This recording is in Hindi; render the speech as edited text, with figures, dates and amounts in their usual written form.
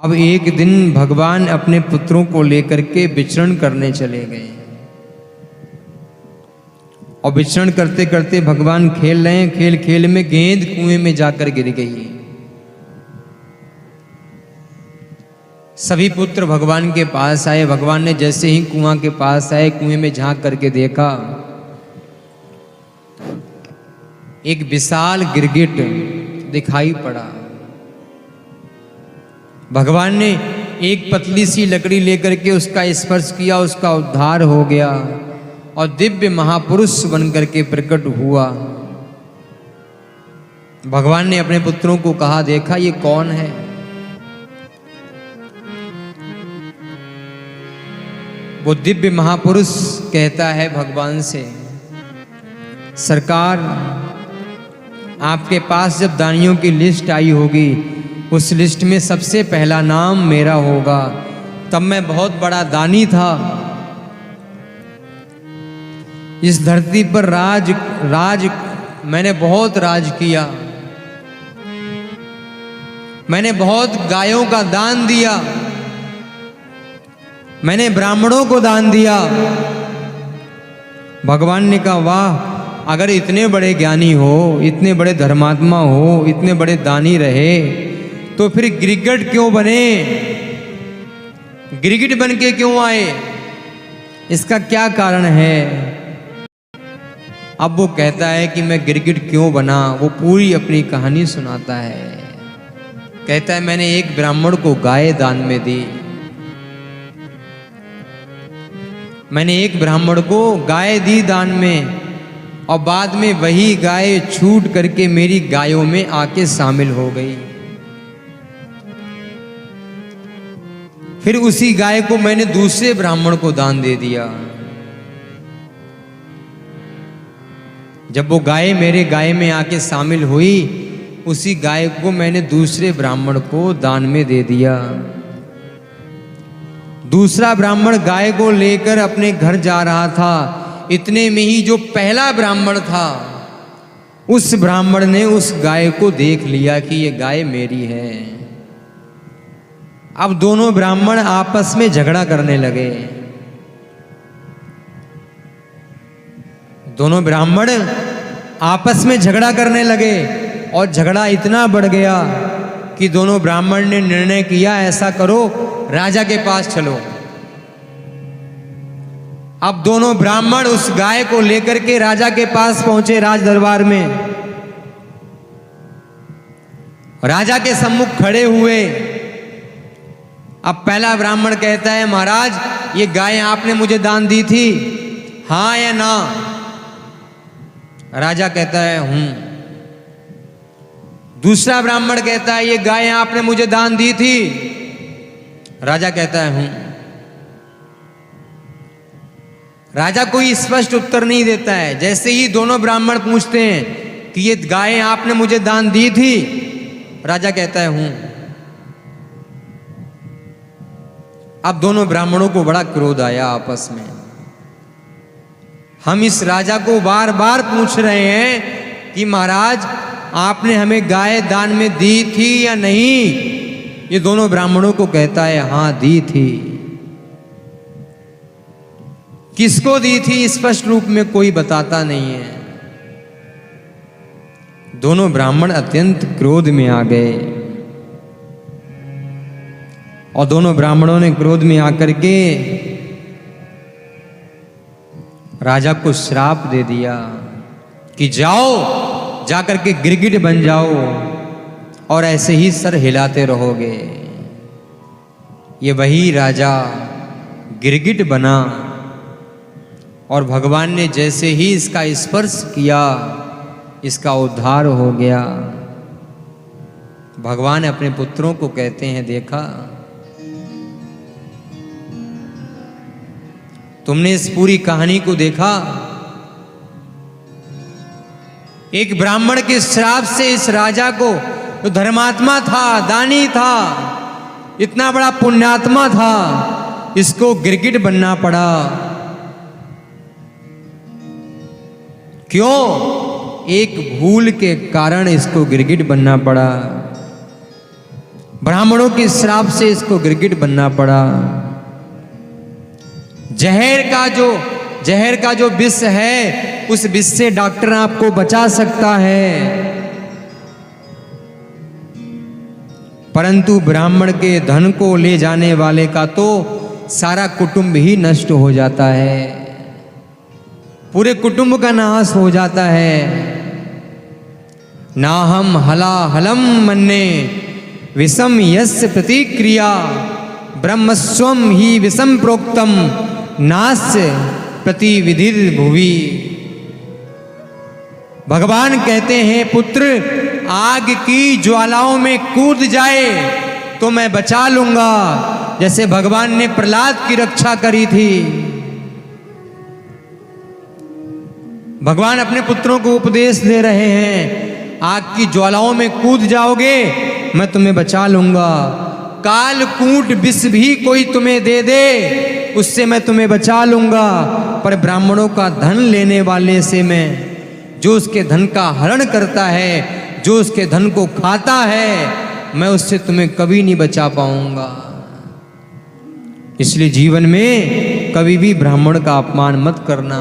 अब एक दिन भगवान अपने पुत्रों को लेकर के विचरण करने चले गए और विचरण करते करते भगवान खेल रहे हैं। खेल खेल में गेंद कुएं में जाकर गिर गई। सभी पुत्र भगवान के पास आए। भगवान ने जैसे ही कुआं के पास आए, कुएं में झांक करके देखा, एक विशाल गिरगिट दिखाई पड़ा। भगवान ने एक पतली सी लकड़ी लेकर के उसका स्पर्श किया, उसका उद्धार हो गया और दिव्य महापुरुष बनकर के प्रकट हुआ। भगवान ने अपने पुत्रों को कहा, देखा ये कौन है? वो दिव्य महापुरुष कहता है भगवान से, सरकार आपके पास जब दानियों की लिस्ट आई होगी, उस लिस्ट में सबसे पहला नाम मेरा होगा। तब मैं बहुत बड़ा दानी था, इस धरती पर राज मैंने बहुत राज किया, मैंने बहुत गायों का दान दिया, मैंने ब्राह्मणों को दान दिया। भगवान ने कहा, वाह, अगर इतने बड़े ज्ञानी हो, इतने बड़े धर्मात्मा हो, इतने बड़े दानी रहे, तो फिर गिरगिट क्यों बने? गिरगिट बन के क्यों आए? इसका क्या कारण है? अब वो कहता है कि मैं गिरगिट क्यों बना, वो पूरी अपनी कहानी सुनाता है। कहता है, मैंने एक ब्राह्मण को गाय दान में दी, मैंने एक ब्राह्मण को गाय दी दान में, और बाद में वही गाय छूट करके मेरी गायों में आके शामिल हो गई। फिर उसी गाय को मैंने दूसरे ब्राह्मण को दान दे दिया। जब वो गाय मेरे गाय में आके शामिल हुई, उसी गाय को मैंने दूसरे ब्राह्मण को दान में दे दिया। दूसरा ब्राह्मण गाय को लेकर अपने घर जा रहा था, इतने में ही जो पहला ब्राह्मण था, उस ब्राह्मण ने उस गाय को देख लिया कि ये गाय मेरी है। अब दोनों ब्राह्मण आपस में झगड़ा करने लगे। दोनों ब्राह्मण आपस में झगड़ा करने लगे और झगड़ा इतना बढ़ गया कि दोनों ब्राह्मण ने निर्णय किया, ऐसा करो, राजा के पास चलो। अब दोनों ब्राह्मण उस गाय को लेकर के राजा के पास पहुंचे, राज दरबार में। राजा के सम्मुख खड़े हुए। अब पहला ब्राह्मण कहता है, महाराज, ये गाय आपने मुझे दान दी थी, हाँ या ना? राजा कहता है, हूं। दूसरा ब्राह्मण कहता है, ये गाय आपने मुझे दान दी थी? राजा कहता है, हूं। राजा कोई स्पष्ट उत्तर नहीं देता है। जैसे ही दोनों ब्राह्मण पूछते हैं कि ये गाय आपने मुझे दान दी थी, राजा कहता है, हूं। अब दोनों ब्राह्मणों को बड़ा क्रोध आया आपस में। हम इस राजा को बार बार पूछ रहे हैं कि महाराज, आपने हमें गाय दान में दी थी या नहीं? ये दोनों ब्राह्मणों को कहता है, हां दी थी। किसको दी थी स्पष्ट रूप में कोई बताता नहीं है। दोनों ब्राह्मण अत्यंत क्रोध में आ गए और दोनों ब्राह्मणों ने क्रोध में आकर के राजा को श्राप दे दिया कि जाओ, जाकर के गिरगिट बन जाओ और ऐसे ही सर हिलाते रहोगे। ये वही राजा गिरगिट बना और भगवान ने जैसे ही इसका स्पर्श किया, इसका उद्धार हो गया। भगवान अपने पुत्रों को कहते हैं, देखा, तुमने इस पूरी कहानी को देखा? एक ब्राह्मण के श्राप से इस राजा को, जो धर्मात्मा था, दानी था, इतना बड़ा पुण्यात्मा था, इसको गिरगिट बनना पड़ा। क्यों? एक भूल के कारण इसको गिरगिट बनना पड़ा। ब्राह्मणों के श्राप से इसको गिरगिट बनना पड़ा। जहर का जो विष है, उस विष से डॉक्टर आपको बचा सकता है, परंतु ब्राह्मण के धन को ले जाने वाले का तो सारा कुटुंब ही नष्ट हो जाता है, पूरे कुटुंब का नाश हो जाता है। नाहम हलाहलम मन्ने विषम यस्य प्रतिक्रिया ब्रह्मस्वम ही विषम प्रोक्तम नास्य प्रतिविधिर भुवि। भगवान कहते हैं, पुत्र आग की ज्वालाओं में कूद जाए तो मैं बचा लूंगा, जैसे भगवान ने प्रहलाद की रक्षा करी थी। भगवान अपने पुत्रों को उपदेश दे रहे हैं, आग की ज्वालाओं में कूद जाओगे मैं तुम्हें बचा लूंगा। कालकूट विष भी कोई तुम्हें दे दे, उससे मैं तुम्हें बचा लूंगा, पर ब्राह्मणों का धन लेने वाले से मैं, जो उसके धन का हरण करता है, जो उसके धन को खाता है, मैं उससे तुम्हें कभी नहीं बचा पाऊंगा। इसलिए जीवन में कभी भी ब्राह्मण का अपमान मत करना।